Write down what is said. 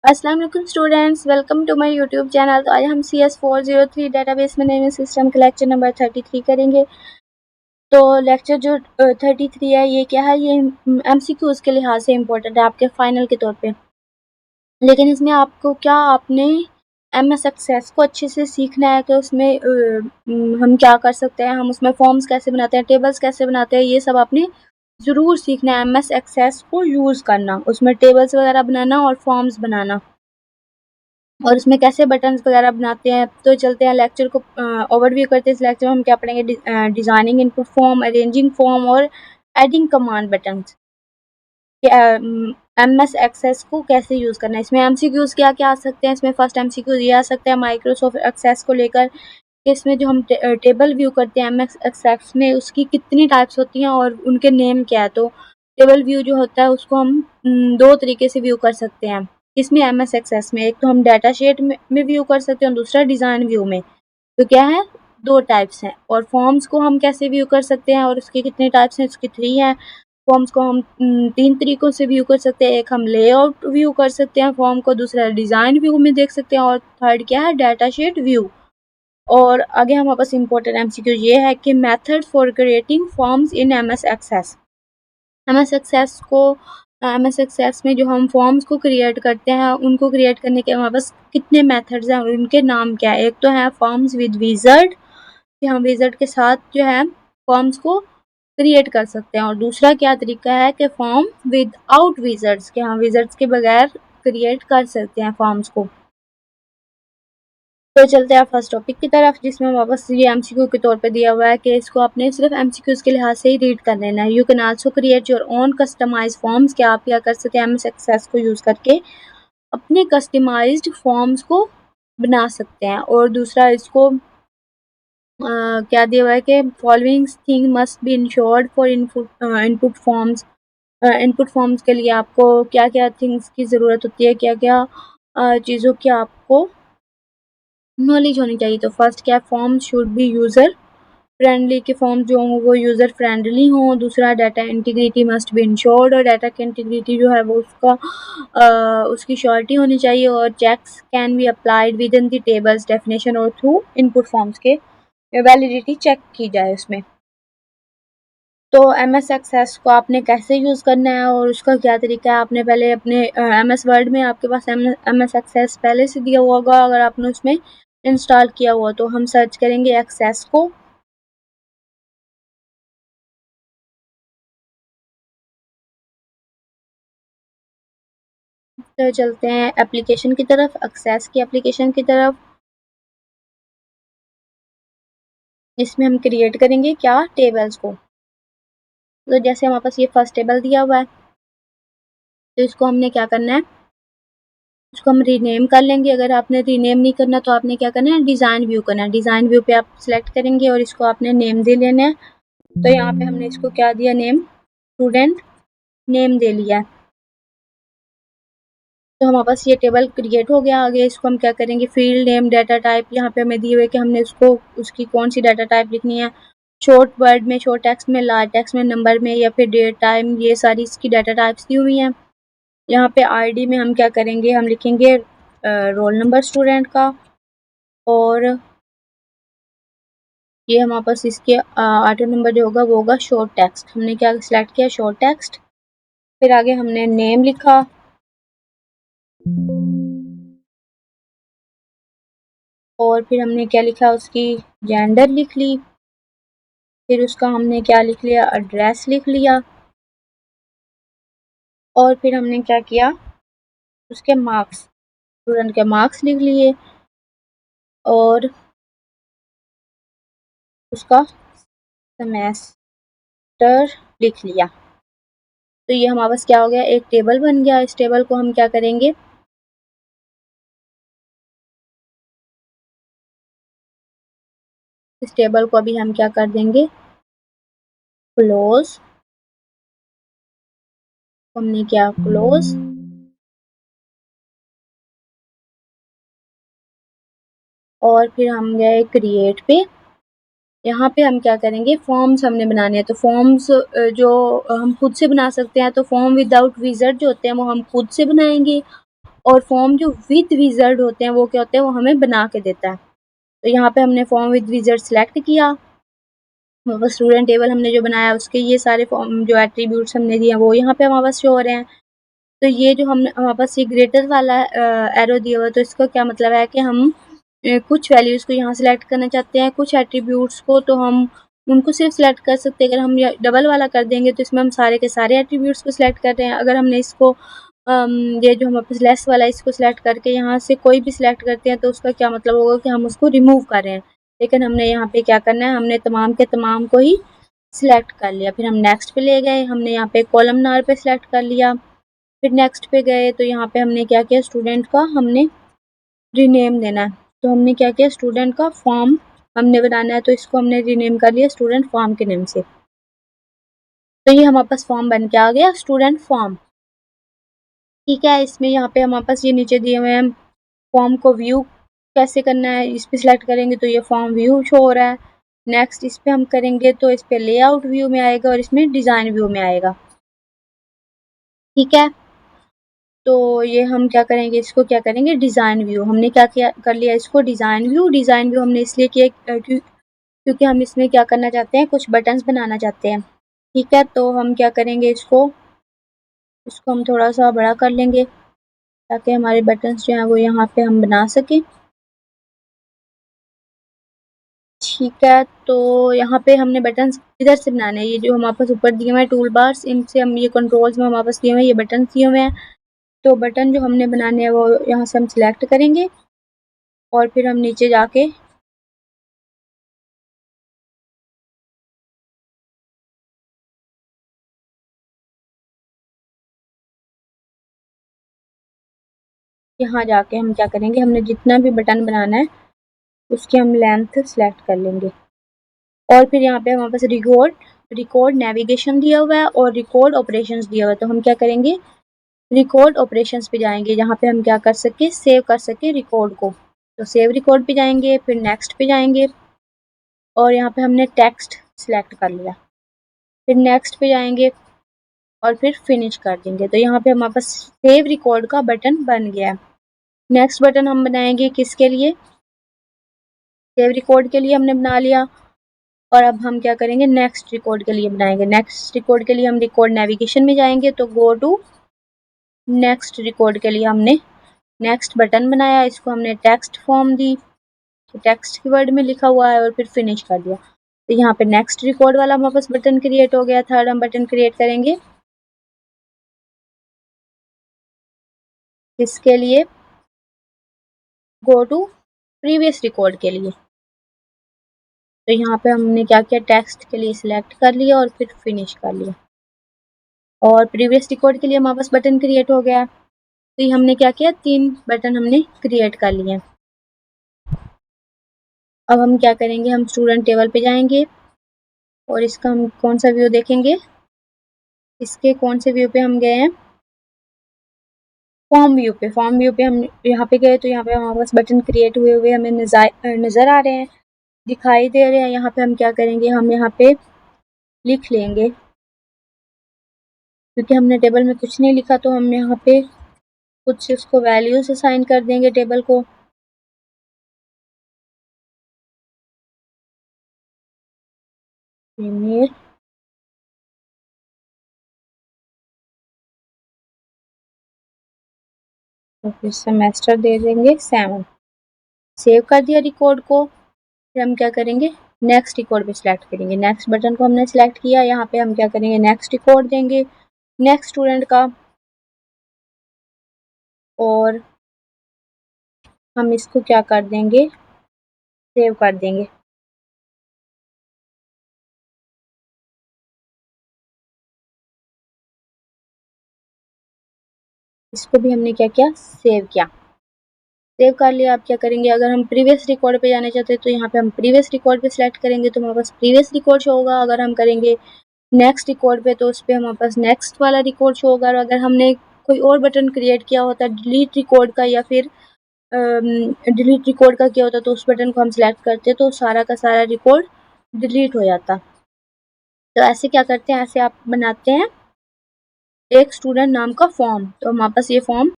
अस्सलाम वालेकुम students, welcome to my YouTube channel. तो आज हम CS403 डेटाबेस में नेमिंग सिस्टम के लेक्चर नंबर 33 करेंगे। तो लेक्चर जो 33 है ये क्या है, ये MCQs के लिहाज से इम्पोर्टेंट है आपके फाइनल के तौर पे। लेकिन इसमें आपको क्या आपने MS एक्सेस को अच्छे से सीखना है कि उसमें हम क्या कर सकते हैं, हम उसमें फॉर्म्स कैसे बनाते हैं, टेबल्स कैसे बनाते हैं, ये सब आपने ज़रूर सीखना है। MS एक्सेस को यूज़ करना, उसमें टेबल्स वगैरह बनाना और फॉर्म्स बनाना, और उसमें कैसे बटन्स वगैरह बनाते हैं। तो चलते हैं लेक्चर को ओवरव्यू करते हैं। इस लेक्चर में हम क्या पढ़ेंगे, designing input form, arranging form और adding command buttons. MS access को कैसे यूज़ करना है। इसमें MCQs क्या क्या आ सकते हैं। इसमें फर्स्ट MCQ ये आ सकता है माइक्रोसॉफ्ट एक्सेस को लेकर कि इसमें जो हम टेबल व्यू करते हैं MS एक्सेस में, उसकी कितनी टाइप्स होती हैं और उनके नेम क्या है। तो टेबल व्यू जो होता है उसको हम दो तरीके से व्यू कर सकते हैं इसमें MS एक्सेस में। एक तो हम डाटा शीट में व्यू कर सकते हैं और दूसरा डिज़ाइन व्यू में। तो क्या है, दो टाइप्स हैं। और फॉर्म्स को हम कैसे व्यू कर सकते हैं और उसके कितने टाइप्स हैं, उसकी 3 हैं। फॉर्म्स को हम 3 तरीकों से व्यू कर सकते हैं। एक हम लेआउट व्यू कर सकते हैं फॉर्म को, दूसरा डिज़ाइन व्यू में देख सकते हैं और थर्ड क्या है, डाटा शीट व्यू। और आगे हमारे पास इम्पोर्टेंट MCQ ये है कि method for creating forms in MS access. MS access में जो हम फॉर्म्स को क्रिएट करते हैं, उनको क्रिएट करने के हमारे पास कितने मेथड्स हैं और उनके नाम क्या है। एक तो है फॉर्म्स विद विज़ार्ड कि हम विज़ार्ड के साथ जो है फॉर्म्स को क्रिएट कर सकते हैं, और दूसरा क्या तरीका है कि फॉर्म विद आउट विज़ार्ड्स कि हम विज़ार्ड्स के बगैर क्रिएट कर सकते हैं फॉर्म्स को। तो चलते हैं फर्स्ट टॉपिक की तरफ, जिसमें वापस ये MCQ के तौर पे दिया हुआ है कि इसको आपने सिर्फ MCQs के लिहाज से ही रीड कर लेना है। You can also create your own customise forms, क्या आप क्या कर सकते हैं MS एक्सेस को यूज़ करके अपने कस्टमाइज्ड फॉर्म्स को बना सकते हैं। और दूसरा इसको क्या दिया हुआ है कि following thing must be insured for input forms. Input forms के लिए आपको क्या क्या थिंग्स की ज़रूरत होती है, क्या क्या चीज़ों की आपको नॉलेज होनी चाहिए। तो फर्स्ट क्या, form should be user friendly के फॉर्म जो हों वो यूज़र फ्रेंडली हों। दूसरा, data integrity must be ensured, और डाटा की इंटीग्रिटी जो है वो उसकी श्योरिटी होनी चाहिए। और checks can be applied with in the tables definition और थ्रू इनपुट फॉर्म्स के वैलिडिटी चेक की जाए उसमें। तो MS एक्सेस को आपने कैसे यूज़ करना है और उसका क्या तरीका है, आपने पहले अपने MS वर्ड में आपके पास MS एक्सेस पहले से दिया हुआ होगा। अगर आपने उसमें इंस्टॉल किया हुआ तो हम सर्च करेंगे एक्सेस को। तो चलते हैं एप्लीकेशन की तरफ, एक्सेस की एप्लीकेशन की तरफ। इसमें हम क्रिएट करेंगे क्या, टेबल्स को। तो जैसे हमारे पास ये फर्स्ट टेबल दिया हुआ है, तो इसको हमने क्या करना है, इसको हम रीनेम कर लेंगे। अगर आपने रीनेम नहीं करना तो आपने क्या करना है, डिज़ाइन व्यू करना है। डिज़ाइन व्यू पे आप सिलेक्ट करेंगे और इसको आपने नेम दे लेना है। तो यहाँ पे हमने इसको क्या दिया, नेम, स्टूडेंट नेम दे लिया है। तो हमारे पास ये टेबल क्रिएट हो गया। आगे इसको हम क्या करेंगे, फील्ड नेम, डाटा टाइप यहाँ पे हमें दिए हुए कि हमने उसको उसकी कौन सी डाटा टाइप लिखनी है, शॉर्ट वर्ड में, शॉर्ट टेक्स्ट में, लार्ज टेक्स्ट में, नंबर में, या फिर डेट टाइम, ये सारी इसकी डाटा टाइप्स दी हुई हैं। यहाँ पे ID में हम क्या करेंगे, हम लिखेंगे रोल नंबर स्टूडेंट का। और ये हमारे पास इसके ऑटो नंबर जो होगा वो होगा शॉर्ट टेक्स्ट। हमने क्या सिलेक्ट किया, शॉर्ट टेक्स्ट। फिर आगे हमने नेम लिखा, और फिर हमने क्या लिखा, उसकी जेंडर लिख ली। फिर उसका हमने क्या लिख लिया, एड्रेस लिख लिया। और फिर हमने क्या किया, उसके मार्क्स, स्टूडेंट के मार्क्स लिख लिए और उसका सेमेस्टर लिख लिया। तो ये हमारे पास क्या हो गया, एक टेबल बन गया। इस टेबल को हम क्या करेंगे, इस टेबल को अभी हम क्या कर देंगे, क्लोज। हमने क्या, क्लोज। और फिर हम गए क्रिएट पे। यहाँ पे हम क्या करेंगे, फॉर्म्स हमने बनाने हैं। तो फॉर्म्स जो हम खुद से बना सकते हैं, तो फॉर्म विदाउट विज़ार्ड जो होते हैं वो हम खुद से बनाएंगे। और फॉर्म जो विद विजर्ड होते हैं वो क्या होते हैं, वो हमें बना के देता है। तो यहाँ पे हमने फॉर्म विद विजर्ड सेलेक्ट किया, हमारे पास स्टूडेंट टेबल हमने जो बनाया उसके ये सारे फॉर्म जो एट्रीब्यूट्स हमने दिए वो यहाँ पे हमारे पास शो हो रहे हैं। तो ये जो हमने हमारे पास ये ग्रेटर वाला एरो दिया हुआ है, तो इसका क्या मतलब है कि हम कुछ वैल्यूज़ को यहाँ सेलेक्ट करना चाहते हैं, कुछ एट्रीब्यूट्स को तो हम उनको सिर्फ सेलेक्ट कर सकते हैं। अगर हम ये डबल वाला कर देंगे तो इसमें हम सारे के सारे एट्रीब्यूट्स को सिलेक्ट कर रहे हैं। अगर हमने इसको ये जो हमारे पास लेस वाला है इसको सिलेक्ट करके यहाँ से कोई भी सिलेक्ट करते हैं तो उसका क्या मतलब होगा कि हम उसको रिमूव कर रहे हैं। लेकिन हमने यहाँ पे क्या करना है, हमने तमाम के तमाम को ही सिलेक्ट कर लिया। फिर हम नेक्स्ट पे ले गए, हमने यहाँ पे कॉलमनार पे सिलेक्ट कर लिया। फिर नेक्स्ट पे गए तो यहाँ पे हमने क्या किया, स्टूडेंट का हमने रीनेम देना है। तो हमने क्या किया, स्टूडेंट का फॉर्म हमने बनाना है, तो इसको हमने रीनेम कर लिया स्टूडेंट फॉर्म के नेम से। तो ये हमारे पास फॉर्म बन के आ गया, स्टूडेंट फॉर्म। ठीक है, इसमें यहाँ पे हमारे पास ये नीचे दिए हुए हैं फॉर्म को व्यू कैसे करना है। इस पे सिलेक्ट करेंगे तो ये फॉर्म व्यू शो हो रहा है। नेक्स्ट इस पे हम करेंगे तो इस पे लेआउट व्यू में आएगा और इसमें डिज़ाइन व्यू में आएगा। ठीक है, तो ये हम क्या करेंगे, इसको क्या करेंगे, डिज़ाइन व्यू। हमने क्या किया कर लिया इसको डिज़ाइन व्यू। डिज़ाइन व्यू हमने इसलिए किया क्योंकि हम इसमें क्या करना चाहते हैं, कुछ बटन्स बनाना चाहते हैं। ठीक है, तो हम क्या करेंगे, इसको हम थोड़ा सा बड़ा कर लेंगे ताकि हमारे बटन्स जो हैं वो यहाँ पे हम बना सकें। ठीक है, तो यहाँ पे हमने बटन्स इधर से बनाने हैं। ये जो हमारे पास ऊपर दिए हुए हैं टूल बार्स, इनसे हम ये कंट्रोल्स में हमारे पास दिए हुए हैं, ये बटन दिए हुए हैं। तो बटन जो हमने बनाने हैं वो यहाँ से हम सिलेक्ट करेंगे और फिर हम नीचे जाके यहाँ जाके हम क्या करेंगे, हमने जितना भी बटन बनाना है उसकी हम लेंथ सेलेक्ट कर लेंगे। और फिर यहाँ पे हमारे पास रिकॉर्ड नेविगेशन दिया हुआ है और रिकॉर्ड ऑपरेशंस दिया हुआ है। तो हम क्या करेंगे, रिकॉर्ड ऑपरेशंस पे जाएंगे जहाँ पे हम क्या कर सके, सेव कर सके रिकॉर्ड को। तो सेव रिकॉर्ड पे जाएंगे, फिर नेक्स्ट पे जाएंगे और यहाँ पे हमने टेक्स्ट सिलेक्ट कर लिया। फिर नेक्स्ट पे जाएंगे और फिर फिनिश कर देंगे। तो यहाँ पे हमारे पास सेव रिकॉर्ड का बटन बन गया है। नेक्स्ट बटन हम बनाएंगे किसके लिए, सेव रिकॉर्ड के लिए हमने बना लिया। और अब हम क्या करेंगे, नेक्स्ट रिकॉर्ड के लिए बनाएंगे। नेक्स्ट रिकॉर्ड के लिए हम रिकॉर्ड नेविगेशन में जाएंगे, तो गो टू नेक्स्ट रिकॉर्ड के लिए हमने नेक्स्ट बटन बनाया, इसको हमने टेक्स्ट फॉर्म दी, तो टेक्स्ट कीवर्ड में लिखा हुआ है और फिर फिनिश कर दिया। तो यहाँ पे नेक्स्ट रिकॉर्ड वाला हमारे पास बटन क्रिएट हो गया। थर्ड हम बटन क्रिएट करेंगे इसके लिए, गो टू प्रीवियस रिकॉर्ड के लिए। तो यहाँ पे हमने क्या किया, टेक्स्ट के लिए सिलेक्ट कर लिया और फिर फिनिश कर लिया और प्रीवियस रिकॉर्ड के लिए हमारे पास बटन क्रिएट हो गया। तो ये हमने क्या किया, 3 बटन हमने क्रिएट कर लिए। अब हम क्या करेंगे, हम स्टूडेंट टेबल पे जाएंगे और इसका हम कौन सा व्यू देखेंगे, इसके कौन से व्यू पे हम गए हैं, फॉर्म व्यू पे। फॉर्म व्यू पे हम यहाँ पे गए तो यहाँ पे हमारे पास बटन क्रिएट हुए हुए हमें नज़र आ रहे हैं, दिखाई दे रहे हैं। यहाँ पे हम क्या करेंगे, हम यहाँ पे लिख लेंगे क्योंकि हमने टेबल में कुछ नहीं लिखा, तो हम यहाँ पे कुछ इसको वैल्यूज असाइन कर देंगे टेबल को। प्रीमियर और फिर सेमेस्टर दे देंगे 7। सेव कर दिया रिकॉर्ड को। फिर हम क्या करेंगे, नेक्स्ट रिकॉर्ड पे सिलेक्ट करेंगे। नेक्स्ट बटन को हमने सिलेक्ट किया, यहाँ पे हम क्या करेंगे, नेक्स्ट रिकॉर्ड देंगे नेक्स्ट स्टूडेंट का और हम इसको क्या कर देंगे, सेव कर देंगे। इसको भी हमने क्या किया, सेव किया। सेव कर लिया। आप क्या करेंगे, अगर हम प्रीवियस रिकॉर्ड पे जाना चाहते हैं तो यहाँ पे हम प्रीवियस रिकॉर्ड पे सिलेक्ट करेंगे तो हमारे पास प्रीवियस रिकॉर्ड शो होगा। अगर हम करेंगे नेक्स्ट रिकॉर्ड पे तो उस पर हमारे पास नेक्स्ट वाला रिकॉर्ड शो होगा। और अगर हमने कोई और बटन क्रिएट किया होता डिलीट रिकॉर्ड का या फिर डिलीट रिकॉर्ड का किया होता तो उस बटन को हम सिलेक्ट करते तो सारा का सारा रिकॉर्ड डिलीट हो जाता। तो ऐसे क्या करते हैं, ऐसे आप बनाते हैं एक स्टूडेंट नाम का फॉर्म। तो हमारे पास ये फॉर्म